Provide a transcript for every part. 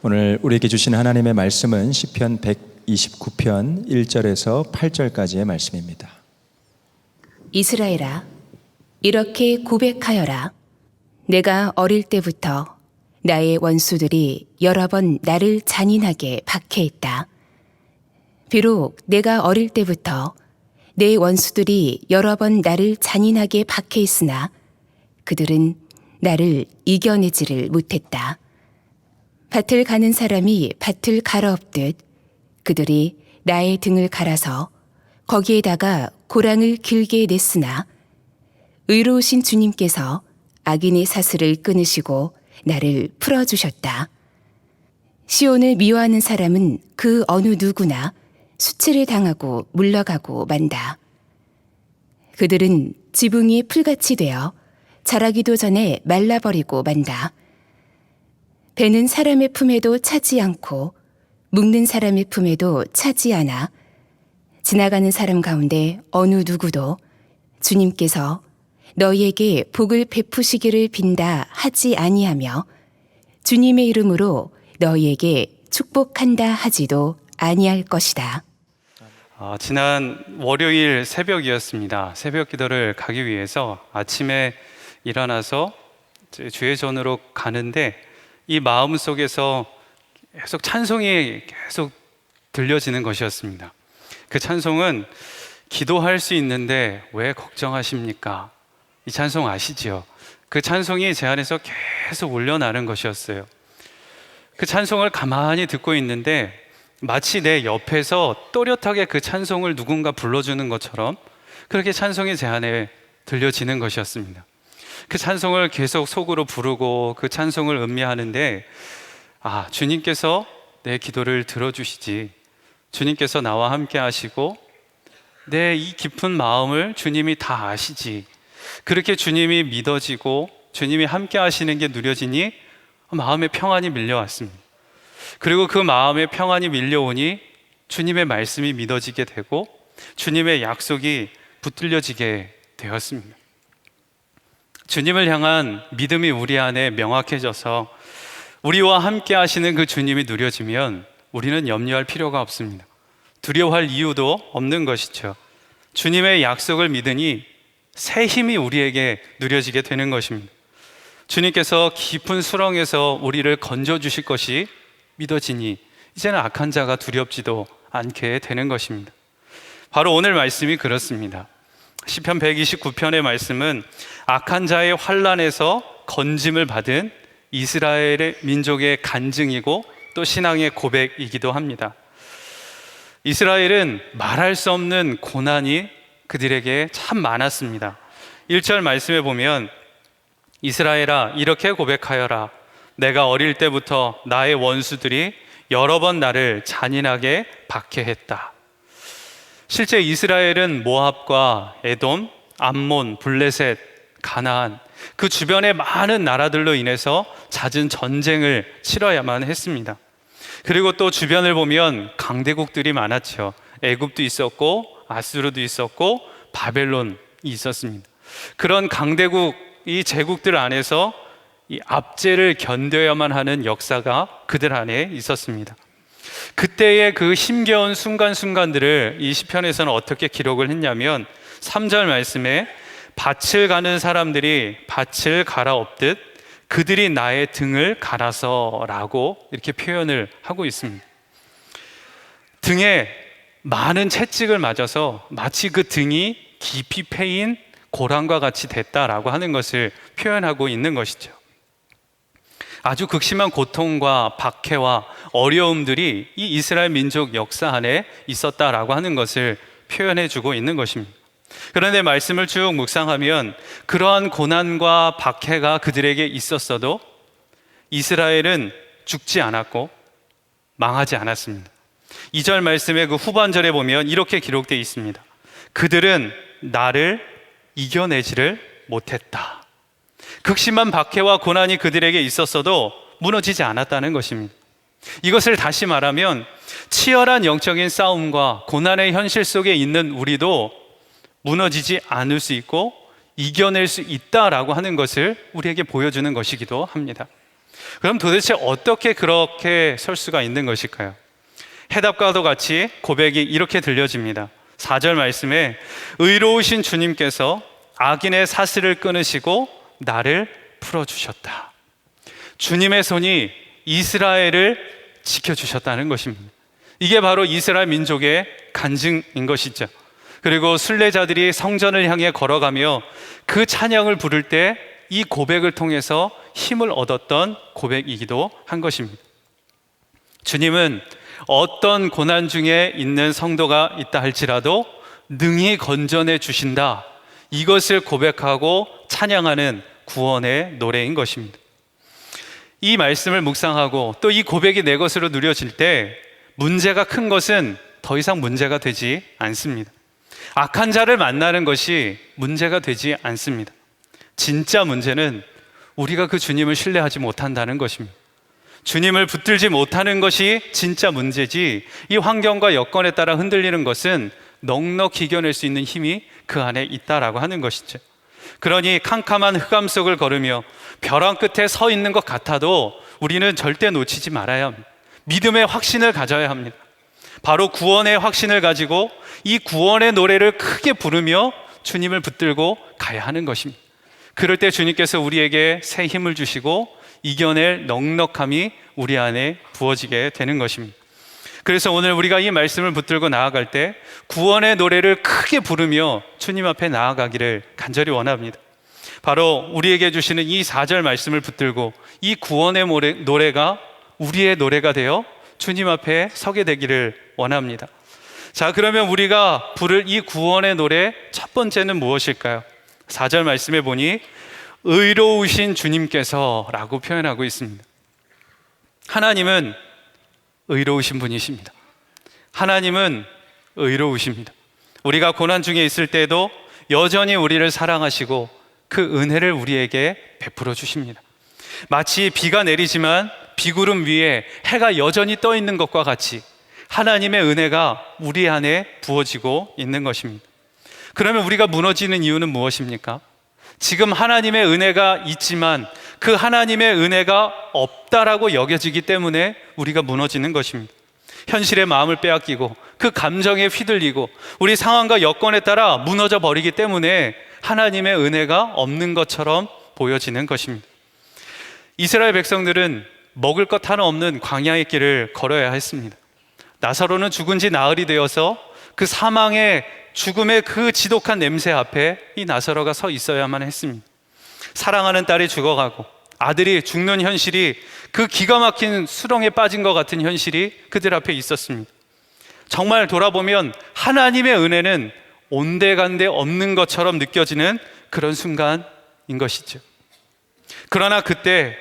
오늘 우리에게 주신 하나님의 말씀은 시편 129편 1절에서 8절까지의 말씀입니다. 이스라엘아, 이렇게 고백하여라. 내가 어릴 때부터 나의 원수들이 여러 번 나를 잔인하게 박해했다. 비록 내가 어릴 때부터 내 원수들이 여러 번 나를 잔인하게 박해했으나 그들은 나를 이겨내지를 못했다. 밭을 가는 사람이 밭을 갈아엎듯 그들이 나의 등을 갈아서 거기에다가 고랑을 길게 냈으나 의로우신 주님께서 악인의 사슬을 끊으시고 나를 풀어주셨다. 시온을 미워하는 사람은 그 어느 누구나 수치를 당하고 물러가고 만다. 그들은 지붕이 풀같이 되어 자라기도 전에 말라버리고 만다. 배는 사람의 품에도 차지 않고 묶는 사람의 품에도 차지 않아 지나가는 사람 가운데 어느 누구도 주님께서 너희에게 복을 베푸시기를 빈다 하지 아니하며 주님의 이름으로 너희에게 축복한다 하지도 아니할 것이다. 지난 월요일 새벽이었습니다. 새벽 기도를 가기 위해서 아침에 일어나서 주의 전으로 가는데 이 마음 속에서 계속 찬송이 계속 들려지는 것이었습니다. 그 찬송은 기도할 수 있는데 왜 걱정하십니까? 이 찬송 아시지요? 그 찬송이 제 안에서 계속 울려나는 것이었어요. 그 찬송을 가만히 듣고 있는데 마치 내 옆에서 또렷하게 그 찬송을 누군가 불러주는 것처럼 그렇게 찬송이 제 안에 들려지는 것이었습니다. 그 찬송을 계속 속으로 부르고 그 찬송을 음미하는데 주님께서 내 기도를 들어주시지, 주님께서 나와 함께 하시고 내 이 깊은 마음을 주님이 다 아시지, 그렇게 주님이 믿어지고 주님이 함께 하시는 게 누려지니 마음의 평안이 밀려왔습니다. 그리고 그 마음의 평안이 밀려오니 주님의 말씀이 믿어지게 되고 주님의 약속이 붙들려지게 되었습니다. 주님을 향한 믿음이 우리 안에 명확해져서 우리와 함께 하시는 그 주님이 누려지면 우리는 염려할 필요가 없습니다. 두려워할 이유도 없는 것이죠. 주님의 약속을 믿으니 새 힘이 우리에게 누려지게 되는 것입니다. 주님께서 깊은 수렁에서 우리를 건져주실 것이 믿어지니 이제는 악한 자가 두렵지도 않게 되는 것입니다. 바로 오늘 말씀이 그렇습니다. 시편 129편의 말씀은 악한 자의 환난에서 건짐을 받은 이스라엘의 민족의 간증이고 또 신앙의 고백이기도 합니다. 이스라엘은 말할 수 없는 고난이 그들에게 참 많았습니다. 1절 말씀에 보면 이스라엘아, 이렇게 고백하여라. 내가 어릴 때부터 나의 원수들이 여러 번 나를 잔인하게 박해했다. 실제 이스라엘은 모압과 에돔, 암몬, 블레셋, 가나안 그 주변의 많은 나라들로 인해서 잦은 전쟁을 치러야만 했습니다. 그리고 또 주변을 보면 강대국들이 많았죠. 애굽도 있었고 아수르도 있었고 바벨론이 있었습니다. 그런 강대국, 이 제국들 안에서 이 압제를 견뎌야만 하는 역사가 그들 안에 있었습니다. 그때의 그 힘겨운 순간순간들을 이 시편에서는 어떻게 기록을 했냐면 3절 말씀에 밭을 가는 사람들이 밭을 갈아엎듯 그들이 나의 등을 갈아서 라고 이렇게 표현을 하고 있습니다. 등에 많은 채찍을 맞아서 마치 그 등이 깊이 패인 고랑과 같이 됐다라고 하는 것을 표현하고 있는 것이죠. 아주 극심한 고통과 박해와 어려움들이 이 이스라엘 민족 역사 안에 있었다라고 하는 것을 표현해 주고 있는 것입니다. 그런데 말씀을 쭉 묵상하면 그러한 고난과 박해가 그들에게 있었어도 이스라엘은 죽지 않았고 망하지 않았습니다. 2절 말씀의 그 후반절에 보면 이렇게 기록되어 있습니다. 그들은 나를 이겨내지를 못했다. 극심한 박해와 고난이 그들에게 있었어도 무너지지 않았다는 것입니다. 이것을 다시 말하면 치열한 영적인 싸움과 고난의 현실 속에 있는 우리도 무너지지 않을 수 있고 이겨낼 수 있다라고 하는 것을 우리에게 보여주는 것이기도 합니다. 그럼 도대체 어떻게 그렇게 설 수가 있는 것일까요? 해답과도 같이 고백이 이렇게 들려집니다. 4절 말씀에 의로우신 주님께서 악인의 사슬을 끊으시고 나를 풀어주셨다. 주님의 손이 이스라엘을 지켜주셨다는 것입니다. 이게 바로 이스라엘 민족의 간증인 것이죠. 그리고 순례자들이 성전을 향해 걸어가며 그 찬양을 부를 때 이 고백을 통해서 힘을 얻었던 고백이기도 한 것입니다. 주님은 어떤 고난 중에 있는 성도가 있다 할지라도 능히 건져내 주신다. 이것을 고백하고 찬양하는 구원의 노래인 것입니다. 이 말씀을 묵상하고 또 이 고백이 내 것으로 누려질 때 문제가 큰 것은 더 이상 문제가 되지 않습니다. 악한 자를 만나는 것이 문제가 되지 않습니다. 진짜 문제는 우리가 그 주님을 신뢰하지 못한다는 것입니다. 주님을 붙들지 못하는 것이 진짜 문제지, 이 환경과 여건에 따라 흔들리는 것은 넉넉히 이겨낼 수 있는 힘이 그 안에 있다라고 하는 것이죠. 그러니 캄캄한 흑암 속을 걸으며 벼랑 끝에 서 있는 것 같아도 우리는 절대 놓치지 말아야 합니다. 믿음의 확신을 가져야 합니다. 바로 구원의 확신을 가지고 이 구원의 노래를 크게 부르며 주님을 붙들고 가야 하는 것입니다. 그럴 때 주님께서 우리에게 새 힘을 주시고 이겨낼 넉넉함이 우리 안에 부어지게 되는 것입니다. 그래서 오늘 우리가 이 말씀을 붙들고 나아갈 때 구원의 노래를 크게 부르며 주님 앞에 나아가기를 간절히 원합니다. 바로 우리에게 주시는 이 4절 말씀을 붙들고 이 구원의 노래가 우리의 노래가 되어 주님 앞에 서게 되기를 원합니다. 자, 그러면 우리가 부를 이 구원의 노래 첫 번째는 무엇일까요? 4절 말씀에 보니 의로우신 주님께서 라고 표현하고 있습니다. 하나님은 의로우신 분이십니다. 하나님은 의로우십니다. 우리가 고난 중에 있을 때도 여전히 우리를 사랑하시고 그 은혜를 우리에게 베풀어 주십니다. 마치 비가 내리지만 비구름 위에 해가 여전히 떠 있는 것과 같이 하나님의 은혜가 우리 안에 부어지고 있는 것입니다. 그러면 우리가 무너지는 이유는 무엇입니까? 지금 하나님의 은혜가 있지만 그 하나님의 은혜가 없다라고 여겨지기 때문에 우리가 무너지는 것입니다. 현실의 마음을 빼앗기고 그 감정에 휘둘리고 우리 상황과 여건에 따라 무너져 버리기 때문에 하나님의 은혜가 없는 것처럼 보여지는 것입니다. 이스라엘 백성들은 먹을 것 하나 없는 광야의 길을 걸어야 했습니다. 나사로는 죽은 지 나흘이 되어서 그 사망의 죽음의 그 지독한 냄새 앞에 이 나사로가 서 있어야만 했습니다. 사랑하는 딸이 죽어가고 아들이 죽는 현실이, 그 기가 막힌 수렁에 빠진 것 같은 현실이 그들 앞에 있었습니다. 정말 돌아보면 하나님의 은혜는 온데간데 없는 것처럼 느껴지는 그런 순간인 것이죠. 그러나 그때,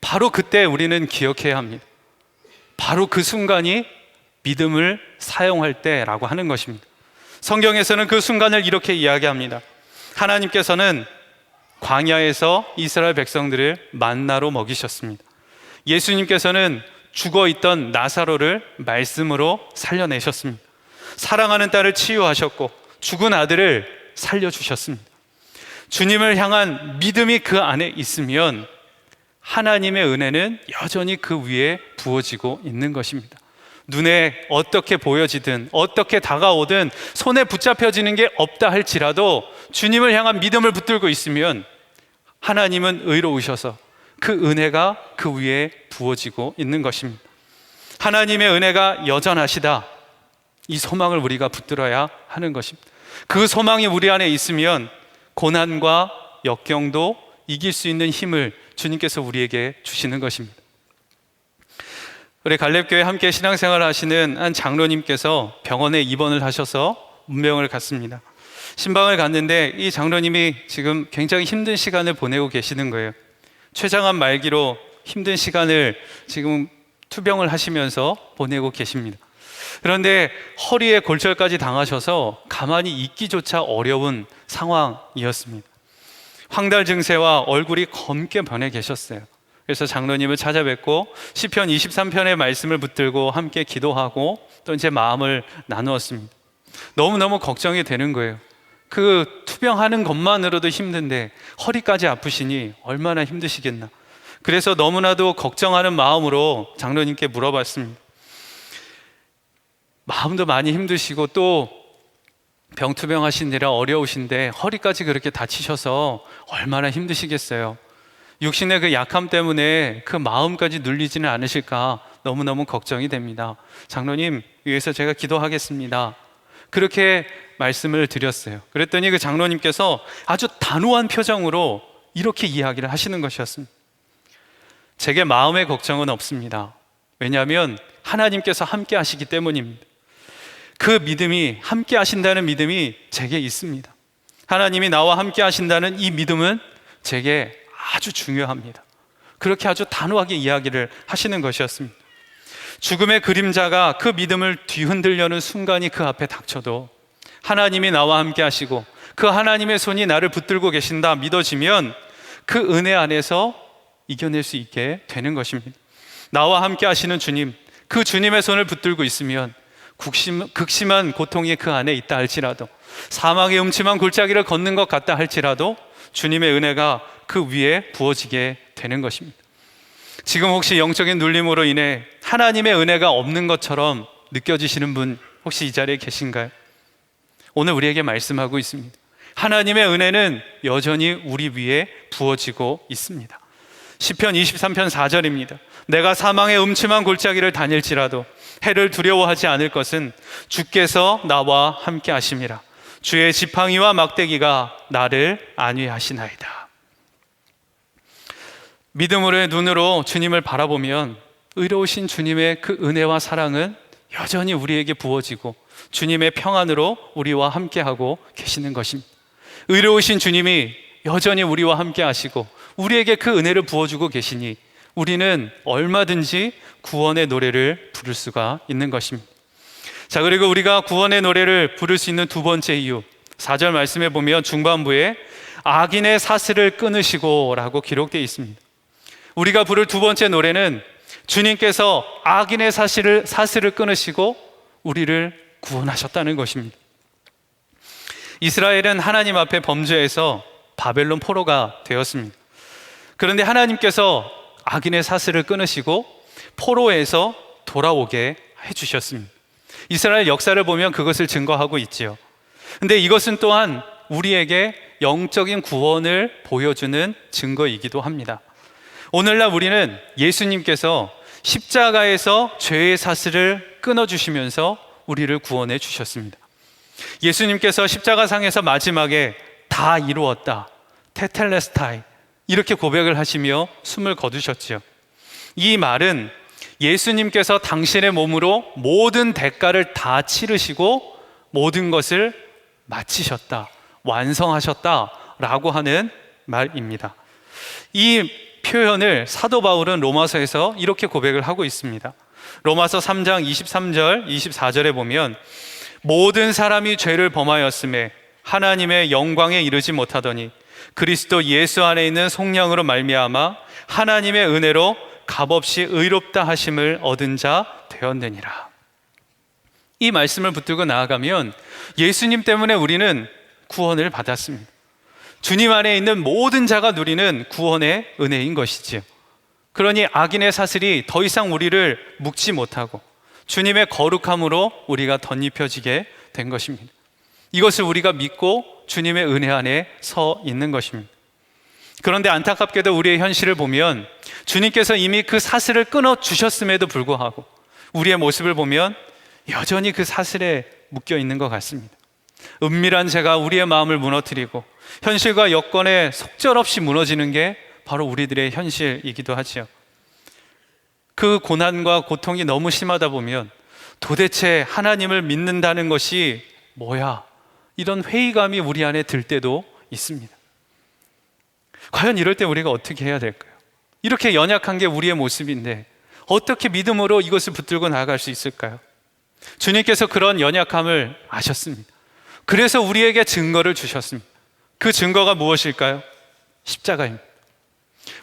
바로 그때 우리는 기억해야 합니다. 바로 그 순간이 믿음을 사용할 때라고 하는 것입니다. 성경에서는 그 순간을 이렇게 이야기합니다. 하나님께서는 광야에서 이스라엘 백성들을 만나로 먹이셨습니다. 예수님께서는 죽어있던 나사로를 말씀으로 살려내셨습니다. 사랑하는 딸을 치유하셨고 죽은 아들을 살려주셨습니다. 주님을 향한 믿음이 그 안에 있으면 하나님의 은혜는 여전히 그 위에 부어지고 있는 것입니다. 눈에 어떻게 보여지든 어떻게 다가오든 손에 붙잡혀지는 게 없다 할지라도 주님을 향한 믿음을 붙들고 있으면 하나님은 의로우셔서 그 은혜가 그 위에 부어지고 있는 것입니다. 하나님의 은혜가 여전하시다, 이 소망을 우리가 붙들어야 하는 것입니다. 그 소망이 우리 안에 있으면 고난과 역경도 이길 수 있는 힘을 주님께서 우리에게 주시는 것입니다. 우리 갈렙교회 함께 신앙생활을 하시는 한 장로님께서 병원에 입원을 하셔서 문병을 갔습니다. 신방을 갔는데 이 장로님이 지금 굉장히 힘든 시간을 보내고 계시는 거예요. 췌장암 말기로 힘든 시간을 지금 투병을 하시면서 보내고 계십니다. 그런데 허리에 골절까지 당하셔서 가만히 있기조차 어려운 상황이었습니다. 황달 증세와 얼굴이 검게 변해 계셨어요. 그래서 장로님을 찾아뵙고 시편 23편의 말씀을 붙들고 함께 기도하고 또 이제 마음을 나누었습니다. 너무너무 걱정이 되는 거예요. 그 투병하는 것만으로도 힘든데 허리까지 아프시니 얼마나 힘드시겠나. 그래서 너무나도 걱정하는 마음으로 장로님께 물어봤습니다. 마음도 많이 힘드시고 또 병투병하시느라 어려우신데 허리까지 그렇게 다치셔서 얼마나 힘드시겠어요. 육신의 그 약함 때문에 그 마음까지 눌리지는 않으실까 너무너무 걱정이 됩니다. 장로님 위해서 제가 기도하겠습니다. 그렇게 말씀을 드렸어요. 그랬더니 그 장로님께서 아주 단호한 표정으로 이렇게 이야기를 하시는 것이었습니다. 제게 마음의 걱정은 없습니다. 왜냐하면 하나님께서 함께 하시기 때문입니다. 그 믿음이, 함께 하신다는 믿음이 제게 있습니다. 하나님이 나와 함께 하신다는 이 믿음은 제게 아주 중요합니다. 그렇게 아주 단호하게 이야기를 하시는 것이었습니다. 죽음의 그림자가 그 믿음을 뒤흔들려는 순간이 그 앞에 닥쳐도 하나님이 나와 함께 하시고 그 하나님의 손이 나를 붙들고 계신다 믿어지면 그 은혜 안에서 이겨낼 수 있게 되는 것입니다. 나와 함께 하시는 주님, 그 주님의 손을 붙들고 있으면 극심한 고통이 그 안에 있다 할지라도, 사망의 음침한 골짜기를 걷는 것 같다 할지라도 주님의 은혜가 그 위에 부어지게 되는 것입니다. 지금 혹시 영적인 눌림으로 인해 하나님의 은혜가 없는 것처럼 느껴지시는 분 혹시 이 자리에 계신가요? 오늘 우리에게 말씀하고 있습니다. 하나님의 은혜는 여전히 우리 위에 부어지고 있습니다. 시편 23편 4절입니다. 내가 사망의 음침한 골짜기를 다닐지라도 해를 두려워하지 않을 것은 주께서 나와 함께 하심이라. 주의 지팡이와 막대기가 나를 안위하시나이다. 믿음으로의 눈으로 주님을 바라보면 의로우신 주님의 그 은혜와 사랑은 여전히 우리에게 부어지고 주님의 평안으로 우리와 함께하고 계시는 것입니다. 의로우신 주님이 여전히 우리와 함께 하시고 우리에게 그 은혜를 부어주고 계시니 우리는 얼마든지 구원의 노래를 부를 수가 있는 것입니다. 자, 그리고 우리가 구원의 노래를 부를 수 있는 두 번째 이유, 4절 말씀에 보면 중반부에 악인의 사슬을 끊으시고 라고 기록되어 있습니다. 우리가 부를 두 번째 노래는 주님께서 악인의 사슬을 끊으시고 우리를 구원하셨다는 것입니다. 이스라엘은 하나님 앞에 범죄해서 바벨론 포로가 되었습니다. 그런데 하나님께서 악인의 사슬을 끊으시고 포로에서 돌아오게 해주셨습니다. 이스라엘 역사를 보면 그것을 증거하고 있지요. 근데 이것은 또한 우리에게 영적인 구원을 보여주는 증거이기도 합니다. 오늘날 우리는 예수님께서 십자가에서 죄의 사슬을 끊어주시면서 우리를 구원해 주셨습니다. 예수님께서 십자가상에서 마지막에 다 이루었다, 테텔레스타이, 이렇게 고백을 하시며 숨을 거두셨지요. 이 말은 예수님께서 당신의 몸으로 모든 대가를 다 치르시고 모든 것을 마치셨다, 완성하셨다라고 하는 말입니다. 이 표현을 사도 바울은 로마서에서 이렇게 고백을 하고 있습니다. 로마서 3장 23절, 24절에 보면 모든 사람이 죄를 범하였음에 하나님의 영광에 이르지 못하더니 그리스도 예수 안에 있는 속량으로 말미암아 하나님의 은혜로 값없이 의롭다 하심을 얻은 자 되었느니라. 이 말씀을 붙들고 나아가면 예수님 때문에 우리는 구원을 받았습니다. 주님 안에 있는 모든 자가 누리는 구원의 은혜인 것이지요. 그러니 악인의 사슬이 더 이상 우리를 묶지 못하고 주님의 거룩함으로 우리가 덧입혀지게 된 것입니다. 이것을 우리가 믿고 주님의 은혜 안에 서 있는 것입니다. 그런데 안타깝게도 우리의 현실을 보면 주님께서 이미 그 사슬을 끊어 주셨음에도 불구하고 우리의 모습을 보면 여전히 그 사슬에 묶여 있는 것 같습니다. 은밀한 죄가 우리의 마음을 무너뜨리고 현실과 여건에 속절없이 무너지는 게 바로 우리들의 현실이기도 하지요. 그 고난과 고통이 너무 심하다 보면 도대체 하나님을 믿는다는 것이 뭐야? 이런 회의감이 우리 안에 들 때도 있습니다. 과연 이럴 때 우리가 어떻게 해야 될까요? 이렇게 연약한 게 우리의 모습인데 어떻게 믿음으로 이것을 붙들고 나아갈 수 있을까요? 주님께서 그런 연약함을 아셨습니다. 그래서 우리에게 증거를 주셨습니다. 그 증거가 무엇일까요? 십자가입니다.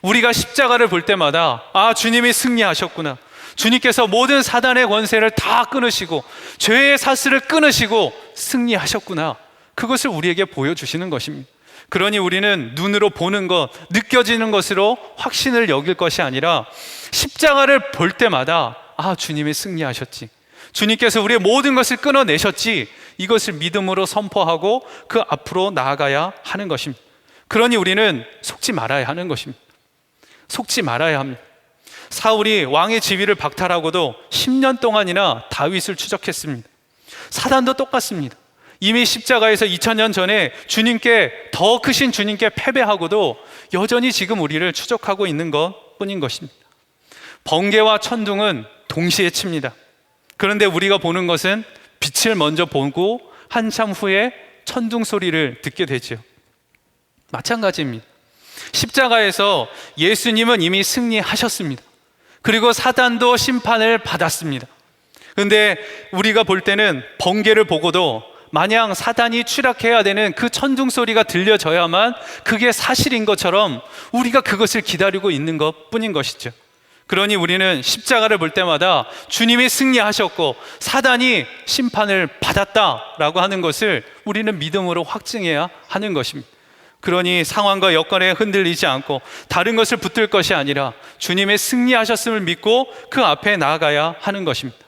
우리가 십자가를 볼 때마다 주님이 승리하셨구나, 주님께서 모든 사단의 권세를 다 끊으시고 죄의 사슬을 끊으시고 승리하셨구나, 그것을 우리에게 보여주시는 것입니다. 그러니 우리는 눈으로 보는 것, 느껴지는 것으로 확신을 여길 것이 아니라 십자가를 볼 때마다 주님이 승리하셨지, 주님께서 우리의 모든 것을 끊어내셨지, 이것을 믿음으로 선포하고 그 앞으로 나아가야 하는 것입니다. 그러니 우리는 속지 말아야 하는 것입니다. 속지 말아야 합니다. 사울이 왕의 지위를 박탈하고도 10년 동안이나 다윗을 추적했습니다. 사단도 똑같습니다. 이미 십자가에서 2000년 전에 주님께, 더 크신 주님께 패배하고도 여전히 지금 우리를 추적하고 있는 것 뿐인 것입니다. 번개와 천둥은 동시에 칩니다. 그런데 우리가 보는 것은 빛을 먼저 보고 한참 후에 천둥 소리를 듣게 되죠. 마찬가지입니다. 십자가에서 예수님은 이미 승리하셨습니다. 그리고 사단도 심판을 받았습니다. 그런데 우리가 볼 때는 번개를 보고도 마냥 사단이 추락해야 되는 그 천둥 소리가 들려져야만 그게 사실인 것처럼 우리가 그것을 기다리고 있는 것 뿐인 것이죠. 그러니 우리는 십자가를 볼 때마다 주님이 승리하셨고 사단이 심판을 받았다라고 하는 것을 우리는 믿음으로 확증해야 하는 것입니다. 그러니 상황과 여건에 흔들리지 않고 다른 것을 붙들 것이 아니라 주님의 승리하셨음을 믿고 그 앞에 나아가야 하는 것입니다.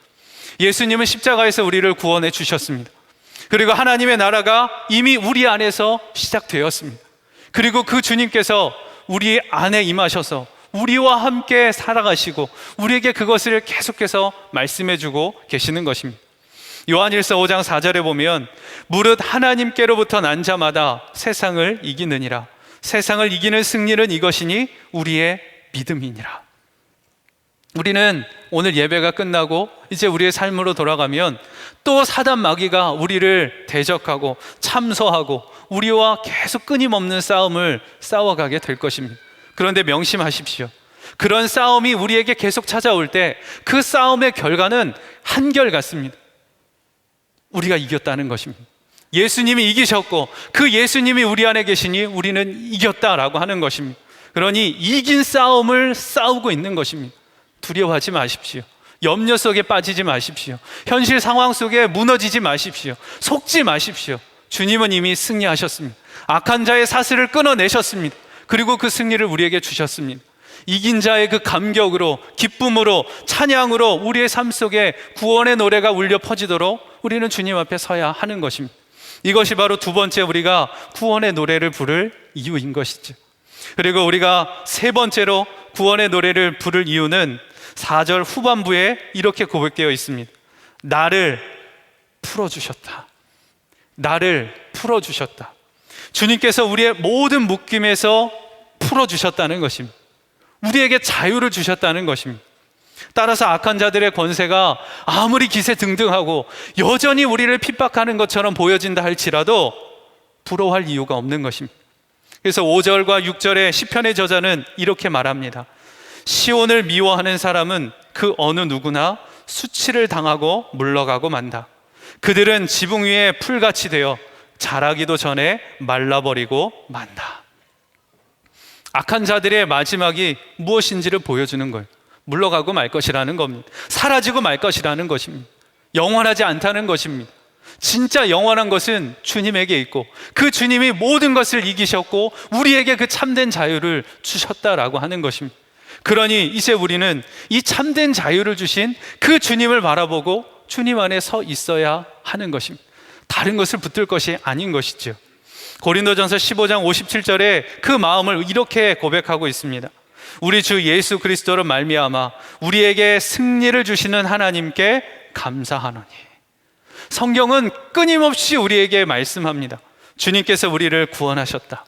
예수님은 십자가에서 우리를 구원해 주셨습니다. 그리고 하나님의 나라가 이미 우리 안에서 시작되었습니다. 그리고 그 주님께서 우리 안에 임하셔서 우리와 함께 살아가시고 우리에게 그것을 계속해서 말씀해 주고 계시는 것입니다. 요한일서 5장 4절에 보면 무릇 하나님께로부터 난 자마다 세상을 이기느니라. 세상을 이기는 승리는 이것이니 우리의 믿음이니라. 우리는 오늘 예배가 끝나고 이제 우리의 삶으로 돌아가면 또 사단 마귀가 우리를 대적하고 참소하고 우리와 계속 끊임없는 싸움을 싸워가게 될 것입니다. 그런데 명심하십시오. 그런 싸움이 우리에게 계속 찾아올 때 그 싸움의 결과는 한결같습니다. 우리가 이겼다는 것입니다. 예수님이 이기셨고 그 예수님이 우리 안에 계시니 우리는 이겼다라고 하는 것입니다. 그러니 이긴 싸움을 싸우고 있는 것입니다. 두려워하지 마십시오. 염려 속에 빠지지 마십시오. 현실 상황 속에 무너지지 마십시오. 속지 마십시오. 주님은 이미 승리하셨습니다. 악한 자의 사슬을 끊어내셨습니다. 그리고 그 승리를 우리에게 주셨습니다. 이긴 자의 그 감격으로, 기쁨으로, 찬양으로 우리의 삶 속에 구원의 노래가 울려 퍼지도록 우리는 주님 앞에 서야 하는 것입니다. 이것이 바로 두 번째 우리가 구원의 노래를 부를 이유인 것이죠. 그리고 우리가 세 번째로 구원의 노래를 부를 이유는 4절 후반부에 이렇게 고백되어 있습니다. 나를 풀어주셨다. 나를 풀어주셨다. 주님께서 우리의 모든 묶임에서 풀어주셨다는 것입니다. 우리에게 자유를 주셨다는 것입니다. 따라서 악한 자들의 권세가 아무리 기세등등하고 여전히 우리를 핍박하는 것처럼 보여진다 할지라도 부러워할 이유가 없는 것입니다. 그래서 5절과 6절의 시편의 저자는 이렇게 말합니다. 시온을 미워하는 사람은 그 어느 누구나 수치를 당하고 물러가고 만다. 그들은 지붕 위에 풀같이 되어 자라기도 전에 말라버리고 만다. 악한 자들의 마지막이 무엇인지를 보여주는 거예요. 물러가고 말 것이라는 겁니다. 사라지고 말 것이라는 것입니다. 영원하지 않다는 것입니다. 진짜 영원한 것은 주님에게 있고 그 주님이 모든 것을 이기셨고 우리에게 그 참된 자유를 주셨다라고 하는 것입니다. 그러니 이제 우리는 이 참된 자유를 주신 그 주님을 바라보고 주님 안에 서 있어야 하는 것입니다. 다른 것을 붙들 것이 아닌 것이죠. 고린도전서 15장 57절에 그 마음을 이렇게 고백하고 있습니다. 우리 주 예수 그리스도로 말미암아 우리에게 승리를 주시는 하나님께 감사하노니. 성경은 끊임없이 우리에게 말씀합니다. 주님께서 우리를 구원하셨다.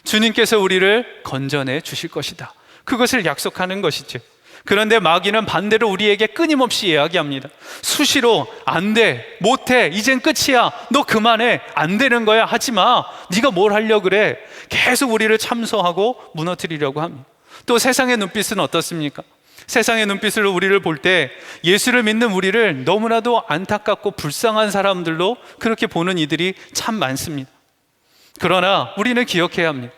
주님께서 우리를 건져내 주실 것이다. 그것을 약속하는 것이죠. 그런데 마귀는 반대로 우리에게 끊임없이 이야기합니다. 수시로 안 돼, 못해, 이젠 끝이야, 너 그만해, 안 되는 거야, 하지 마, 네가 뭘 하려고 그래. 계속 우리를 참소하고 무너뜨리려고 합니다. 또 세상의 눈빛은 어떻습니까? 세상의 눈빛으로 우리를 볼 때 예수를 믿는 우리를 너무나도 안타깝고 불쌍한 사람들로 그렇게 보는 이들이 참 많습니다. 그러나 우리는 기억해야 합니다.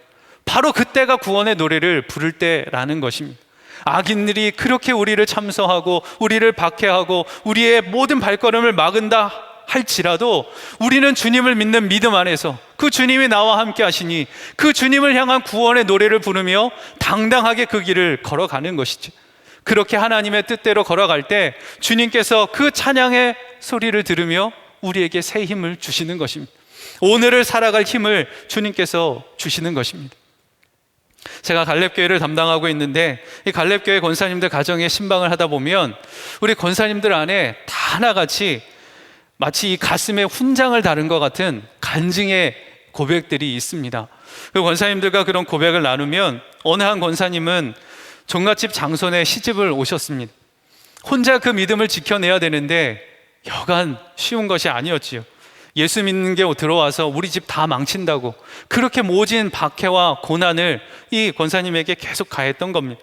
바로 그때가 구원의 노래를 부를 때라는 것입니다. 악인들이 그렇게 우리를 참소하고 우리를 박해하고 우리의 모든 발걸음을 막은다 할지라도 우리는 주님을 믿는 믿음 안에서 그 주님이 나와 함께 하시니 그 주님을 향한 구원의 노래를 부르며 당당하게 그 길을 걸어가는 것이죠. 그렇게 하나님의 뜻대로 걸어갈 때 주님께서 그 찬양의 소리를 들으며 우리에게 새 힘을 주시는 것입니다. 오늘을 살아갈 힘을 주님께서 주시는 것입니다. 제가 갈렙교회를 담당하고 있는데 이 갈렙교회 권사님들 가정에 신방을 하다 보면 우리 권사님들 안에 다 하나같이 마치 이 가슴에 훈장을 다룬 것 같은 간증의 고백들이 있습니다. 그 권사님들과 그런 고백을 나누면 어느 한 권사님은 종갓집 장손에 시집을 오셨습니다. 혼자 그 믿음을 지켜내야 되는데 여간 쉬운 것이 아니었지요. 예수 믿는 게 들어와서 우리 집 다 망친다고 그렇게 모진 박해와 고난을 이 권사님에게 계속 가했던 겁니다.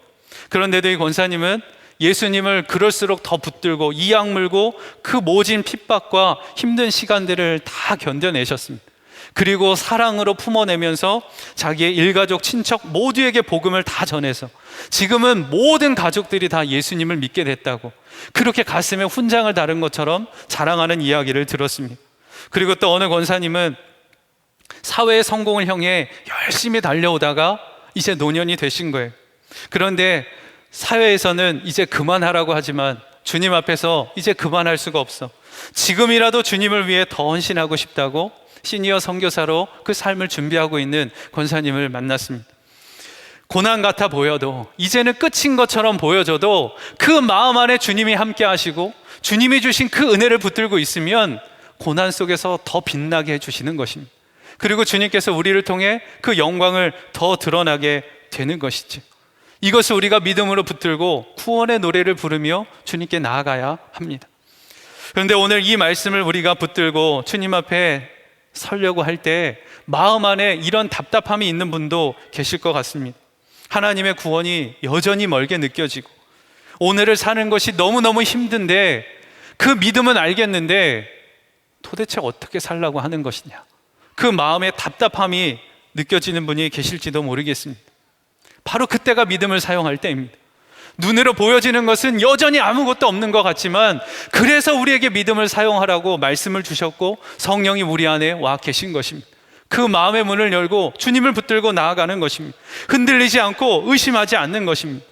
그런데도 이 권사님은 예수님을 그럴수록 더 붙들고 이악 물고 그 모진 핍박과 힘든 시간들을 다 견뎌내셨습니다. 그리고 사랑으로 품어내면서 자기의 일가족, 친척 모두에게 복음을 다 전해서 지금은 모든 가족들이 다 예수님을 믿게 됐다고 그렇게 가슴에 훈장을 다룬 것처럼 자랑하는 이야기를 들었습니다. 그리고 또 어느 권사님은 사회의 성공을 향해 열심히 달려오다가 이제 노년이 되신 거예요. 그런데 사회에서는 이제 그만하라고 하지만 주님 앞에서 이제 그만할 수가 없어. 지금이라도 주님을 위해 더 헌신하고 싶다고 시니어 선교사로 그 삶을 준비하고 있는 권사님을 만났습니다. 고난 같아 보여도 이제는 끝인 것처럼 보여져도 그 마음 안에 주님이 함께 하시고 주님이 주신 그 은혜를 붙들고 있으면 고난 속에서 더 빛나게 해주시는 것입니다. 그리고 주님께서 우리를 통해 그 영광을 더 드러나게 되는 것이죠. 이것을 우리가 믿음으로 붙들고 구원의 노래를 부르며 주님께 나아가야 합니다. 그런데 오늘 이 말씀을 우리가 붙들고 주님 앞에 서려고 할 때 마음 안에 이런 답답함이 있는 분도 계실 것 같습니다. 하나님의 구원이 여전히 멀게 느껴지고 오늘을 사는 것이 너무너무 힘든데 그 믿음은 알겠는데 도대체 어떻게 살라고 하는 것이냐, 그 마음의 답답함이 느껴지는 분이 계실지도 모르겠습니다. 바로 그때가 믿음을 사용할 때입니다. 눈으로 보여지는 것은 여전히 아무것도 없는 것 같지만 그래서 우리에게 믿음을 사용하라고 말씀을 주셨고 성령이 우리 안에 와 계신 것입니다. 그 마음의 문을 열고 주님을 붙들고 나아가는 것입니다. 흔들리지 않고 의심하지 않는 것입니다.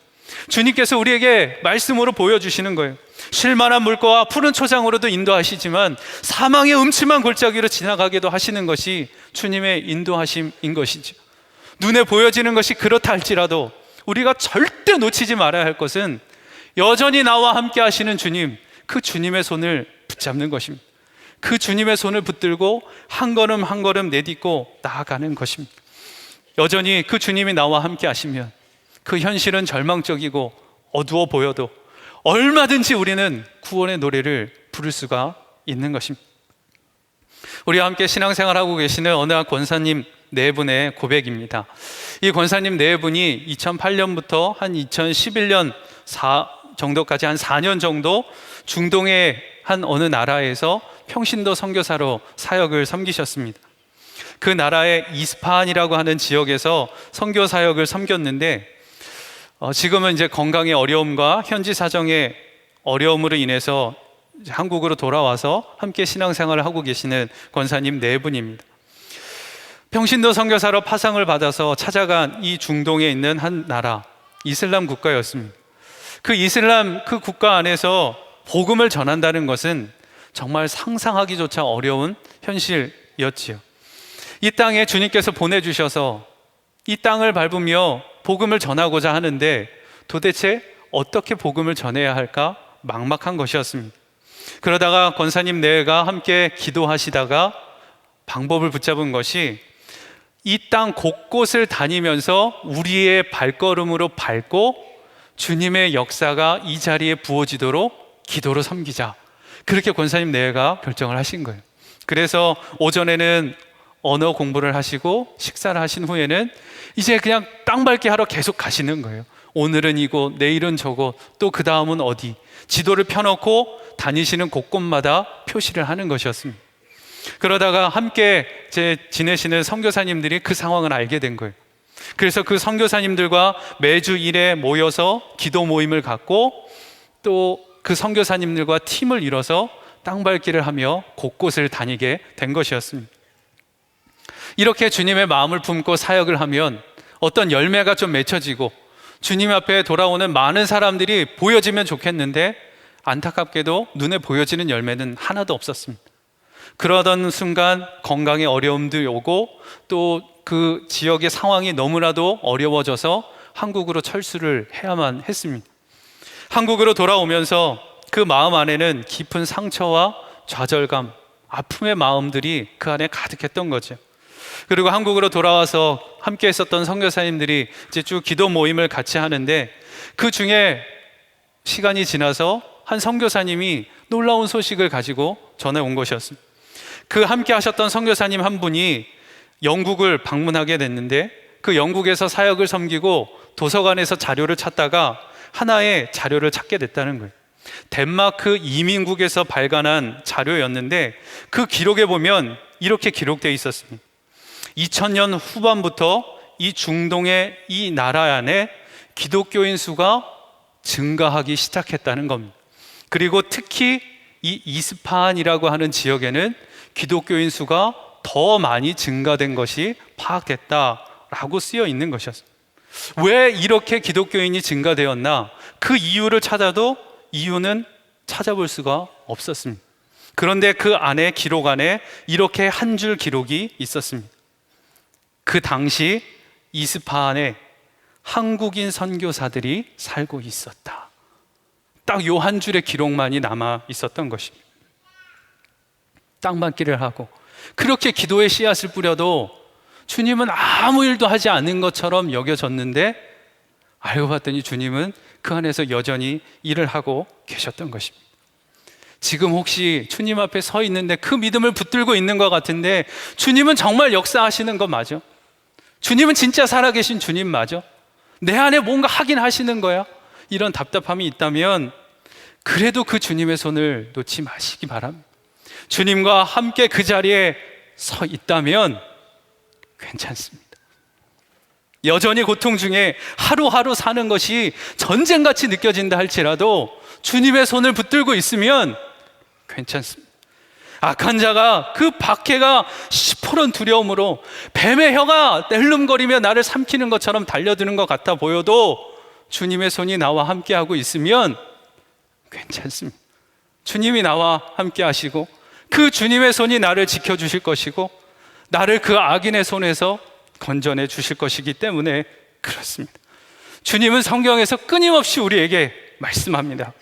주님께서 우리에게 말씀으로 보여주시는 거예요. 쉴만한 물가와 푸른 초장으로도 인도하시지만 사망의 음침한 골짜기로 지나가게도 하시는 것이 주님의 인도하심인 것이죠. 눈에 보여지는 것이 그렇다 할지라도 우리가 절대 놓치지 말아야 할 것은 여전히 나와 함께 하시는 주님, 그 주님의 손을 붙잡는 것입니다. 그 주님의 손을 붙들고 한 걸음 한 걸음 내딛고 나아가는 것입니다. 여전히 그 주님이 나와 함께 하시면 그 현실은 절망적이고 어두워 보여도 얼마든지 우리는 구원의 노래를 부를 수가 있는 것입니다. 우리와 함께 신앙생활하고 계시는 어느 한 권사님 네 분의 고백입니다. 이 권사님 네 분이 2008년부터 한 2011년 정도까지 한 4년 정도 중동의 한 어느 나라에서 평신도 선교사로 사역을 섬기셨습니다. 그 나라의 이스파한이라고 하는 지역에서 선교 사역을 섬겼는데 지금은 이제 건강의 어려움과 현지 사정의 어려움으로 인해서 한국으로 돌아와서 함께 신앙생활을 하고 계시는 권사님 네 분입니다. 평신도 선교사로 파상을 받아서 찾아간 이 중동에 있는 한 나라, 이슬람 국가였습니다. 그 이슬람 그 국가 안에서 복음을 전한다는 것은 정말 상상하기조차 어려운 현실이었지요. 이 땅에 주님께서 보내주셔서 이 땅을 밟으며 복음을 전하고자 하는데 도대체 어떻게 복음을 전해야 할까 막막한 것이었습니다. 그러다가 권사님 네가 함께 기도하시다가 방법을 붙잡은 것이 이 땅 곳곳을 다니면서 우리의 발걸음으로 밟고 주님의 역사가 이 자리에 부어지도록 기도로 섬기자, 그렇게 권사님 네가 결정을 하신 거예요. 그래서 오전에는 언어 공부를 하시고 식사를 하신 후에는 이제 그냥 땅 밟기 하러 계속 가시는 거예요. 오늘은 이곳, 내일은 저곳, 또 그 다음은 어디, 지도를 펴놓고 다니시는 곳곳마다 표시를 하는 것이었습니다. 그러다가 함께 지내시는 선교사님들이 그 상황을 알게 된 거예요. 그래서 그 선교사님들과 매주 일에 모여서 기도 모임을 갖고 또 그 선교사님들과 팀을 이뤄서 땅 밟기를 하며 곳곳을 다니게 된 것이었습니다. 이렇게 주님의 마음을 품고 사역을 하면 어떤 열매가 좀 맺혀지고 주님 앞에 돌아오는 많은 사람들이 보여지면 좋겠는데 안타깝게도 눈에 보여지는 열매는 하나도 없었습니다. 그러던 순간 건강에 어려움도 오고 또 그 지역의 상황이 너무나도 어려워져서 한국으로 철수를 해야만 했습니다. 한국으로 돌아오면서 그 마음 안에는 깊은 상처와 좌절감, 아픔의 마음들이 그 안에 가득했던 거죠. 그리고 한국으로 돌아와서 함께 했었던 선교사님들이 이제 쭉 기도 모임을 같이 하는데 그 중에 시간이 지나서 한 선교사님이 놀라운 소식을 가지고 전해 온 것이었습니다. 그 함께 하셨던 선교사님 한 분이 영국을 방문하게 됐는데 그 영국에서 사역을 섬기고 도서관에서 자료를 찾다가 하나의 자료를 찾게 됐다는 거예요. 덴마크 이민국에서 발간한 자료였는데 그 기록에 보면 이렇게 기록되어 있었습니다. 2000년 후반부터 이 중동의 이 나라 안에 기독교인 수가 증가하기 시작했다는 겁니다. 그리고 특히 이 이스파한이라고 하는 지역에는 기독교인 수가 더 많이 증가된 것이 파악됐다라고 쓰여 있는 것이었습니다. 왜 이렇게 기독교인이 증가되었나? 그 이유를 찾아도 이유는 찾아볼 수가 없었습니다. 그런데 그 안에 기록 안에 이렇게 한 줄 기록이 있었습니다. 그 당시 이스파한에 한국인 선교사들이 살고 있었다. 딱 요 한 줄의 기록만이 남아 있었던 것입니다. 땅받기를 하고 그렇게 기도의 씨앗을 뿌려도 주님은 아무 일도 하지 않은 것처럼 여겨졌는데 알고 봤더니 주님은 그 안에서 여전히 일을 하고 계셨던 것입니다. 지금 혹시 주님 앞에 서 있는데 그 믿음을 붙들고 있는 것 같은데 주님은 정말 역사하시는 거 맞아? 주님은 진짜 살아계신 주님 맞아? 내 안에 뭔가 하긴 하시는 거야? 이런 답답함이 있다면 그래도 그 주님의 손을 놓지 마시기 바랍니다. 주님과 함께 그 자리에 서 있다면 괜찮습니다. 여전히 고통 중에 하루하루 사는 것이 전쟁같이 느껴진다 할지라도 주님의 손을 붙들고 있으면 괜찮습니다. 악한 자가 그 박해가 시퍼런 두려움으로 뱀의 혀가 낼름거리며 나를 삼키는 것처럼 달려드는 것 같아 보여도 주님의 손이 나와 함께하고 있으면 괜찮습니다. 주님이 나와 함께 하시고 그 주님의 손이 나를 지켜주실 것이고 나를 그 악인의 손에서 건져내 주실 것이기 때문에 그렇습니다. 주님은 성경에서 끊임없이 우리에게 말씀합니다.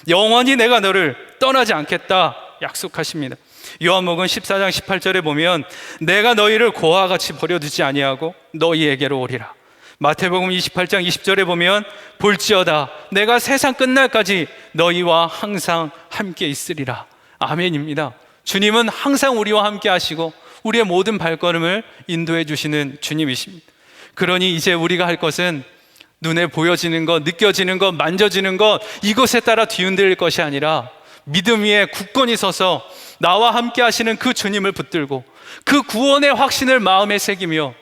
영원히 내가 너를 떠나지 않겠다 약속하십니다. 요한복음 14장 18절에 보면 내가 너희를 고아와 같이 버려두지 아니하고 너희에게로 오리라. 마태복음 28장 20절에 보면 볼지어다 내가 세상 끝날까지 너희와 항상 함께 있으리라. 아멘입니다. 주님은 항상 우리와 함께 하시고 우리의 모든 발걸음을 인도해 주시는 주님이십니다. 그러니 이제 우리가 할 것은 눈에 보여지는 것, 느껴지는 것, 만져지는 것 이것에 따라 뒤흔들릴 것이 아니라 믿음 위에 굳건히 서서 나와 함께 하시는 그 주님을 붙들고 그 구원의 확신을 마음에 새기며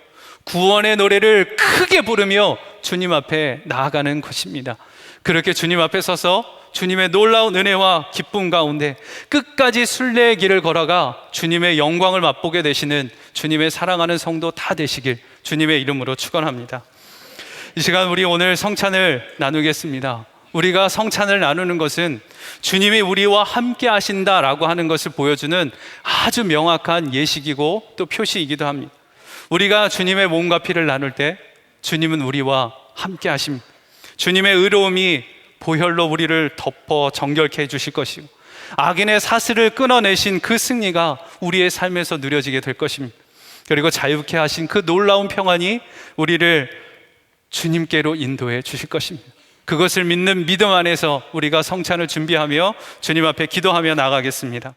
구원의 노래를 크게 부르며 주님 앞에 나아가는 것입니다. 그렇게 주님 앞에 서서 주님의 놀라운 은혜와 기쁨 가운데 끝까지 순례의 길을 걸어가 주님의 영광을 맛보게 되시는 주님의 사랑하는 성도 다 되시길 주님의 이름으로 축원합니다. 이 시간 우리 오늘 성찬을 나누겠습니다. 우리가 성찬을 나누는 것은 주님이 우리와 함께 하신다라고 하는 것을 보여주는 아주 명확한 예식이고 또 표시이기도 합니다. 우리가 주님의 몸과 피를 나눌 때 주님은 우리와 함께 하십니다. 주님의 의로움이 보혈로 우리를 덮어 정결케 해주실 것이고 악인의 사슬을 끊어내신 그 승리가 우리의 삶에서 누려지게 될 것입니다. 그리고 자유케 하신 그 놀라운 평안이 우리를 주님께로 인도해 주실 것입니다. 그것을 믿는 믿음 안에서 우리가 성찬을 준비하며 주님 앞에 기도하며 나가겠습니다.